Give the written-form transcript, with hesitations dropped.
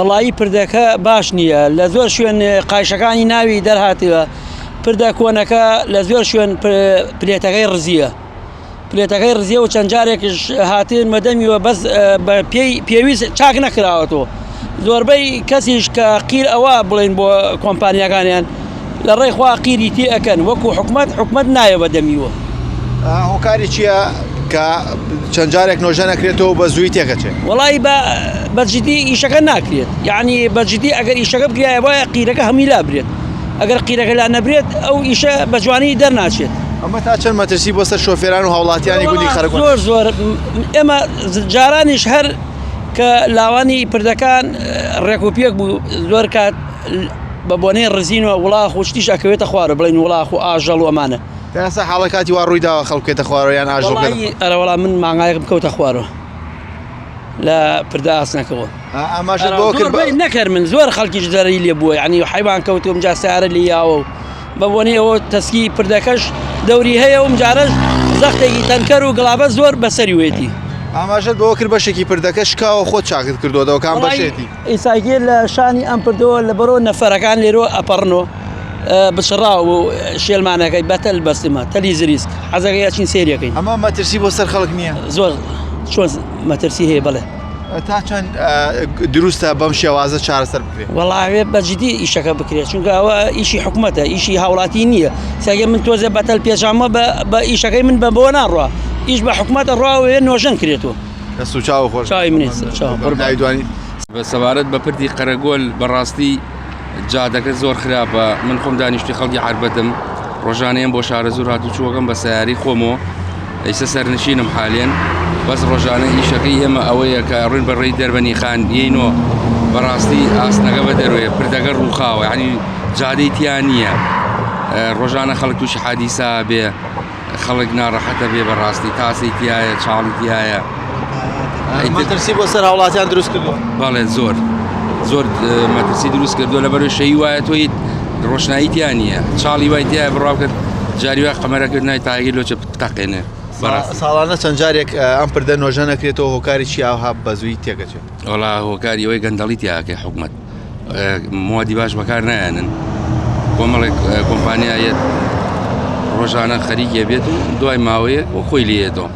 وەڵایی پردەکە باش نییە لە زۆر شوێن قایشەکانی ناوی دەرهاتیوە پردە کۆنەکە لە زۆر شوێن پلێتەکەی ڕزیە پلێتەکەی ڕزیە و چەند جارێکش هاتن مەدەمیوە بەس بە پێویست چاک نەکراوەتەوە زۆربەی کەسیش کە قیر ئەوە بڵێن بۆ کۆمپانیەکانیان لە ڕێی خوا قیری تێ ئەکەن وەکو حکومەت نایە بەدەمیوە. هۆکاری چییە کە چەند جارێک نۆژە نەکرێتەوە بە زووی تێکەچێت؟ وەڵی بەجددی ئیشەکە ناکرێت یعنی بەجددی ئەگەر ئیشەکە بگایە وایە قیرەکە هەمی لا برێت ئەگەر قیرەکە لا نەبرێت ئەو ئیشە بە جوانی دەرناچێت. ئەمە تا چەند مەترسی بۆ سەر شۆفێران و هاوڵاتیانی گوندی خەرگۆن؟ زۆر ئێمە جارانیش هەر کە لاوانی پردەکان ڕێکوپێک بوو زۆر کات بە بۆنەی ڕزینەوە وڵاخ و شتیش ئەکەوێتە خوارە بڵین وڵاخ و ئاژەڵ و ئەمانە. ئێستا حاڵەکاتی وا ڕوویداوە خەڵکێتە خوارەوە یان ئاژەڵ ئەرەوەڵا من مانگایەک بکەوتە خوارەوە لە پردە ئاسنەکەەوە ئەماشت بۆ کرد نەکرد من زۆر خەڵکیش دەری لێ بووە ینی حیوان کەوتوم جا سیارە لیاوە بە بۆنەی ئەوە تەسکی پردەکەش دەوری هەیە و جارەش زەختێکی تەنکەر و گڵابە زۆر بەسەری وێتی. ئاماژت بۆ کرد بەشێکی پردەکە شکاوە خۆت چاکت کردەوە کام بەشێتی ئیساگیر لە شانی ئەم پردەوە لە بەرەوە نەفەرەکان لێرەوە ئەپەڕنەوە بچڕاو و شێلمانەکەی بەتەل بەستمە تەلی زریسک حەزەکەی یاچین سێریەکەین. ئەمە مەترسی بۆ سەر خەڵک نییە؟ زۆر چۆن مەترسی هەیە بڵێ تا چەند دروستە بەم شێوازە چارەسەر بکرێت؟ وەڵاوێ بەجددی ئیشەکە بکرێت چونکە ئەوە ئیشی حکومەتە ئیشی هاوڵاتی نییە ساگە من تۆزە بەتەل پێشامە بە ئیشەکەی من بە بۆ ناڕوە ئیش بە حکومەتە ڕاوێ نۆژەن کرێتەوە. دەست و چاو خۆش چاوی منێ دوانی بە سەبارەت بە پردی قەرەگۆل بەڕاستی جادەکە زۆر خراپە من خۆم دانیشتی خەڵکی عربەتم ڕۆژانەیەم بۆ شارە زۆر هاتو چووەکەم بە سیاری خۆمەوە ئەیسە سەرنشینم حالێن بەس ڕۆژانە ئیشەکەی ئێمە ئەوەیە کە ڕوون بەڕێی دەربەنی خان یینۆ بەڕاستی ئاسنەکە بە دەروێ پردەکە ڕووخاوە ینی جادەی تیان نییە ڕۆژانە خەڵک تووشی حادیسا بێ خەڵک ناڕەحەتە بێ بەڕاستی تاسی تایە چاڵی تایە. مەترسی بۆ سەر هاوڵاتیان دروست کردووە؟ بەڵێ زۆر مەترسی دروست کردووە لەبەرەوەی شەی وایە تۆی ڕۆشنایی تیان نییە چاڵی وای تایە بڕاوکرد جاریوە قەمەرەکردنای تاگیر لۆچە بتەقێنێ. ساڵانە چەند جارێک ئەم پردە نۆژە نەکرێتەوە هۆکاری چی ئاوها بە زووی تێکەچێت؟ وەڵا هۆکاری ئەوەی گەندەڵی تیاکەی حکومەت موادی باش بەکار نایەنن کۆمەڵێک کۆمپانیایەت ڕۆژانە خەریکێ بێت و دوای ماوەیە و خۆی لێتەوە.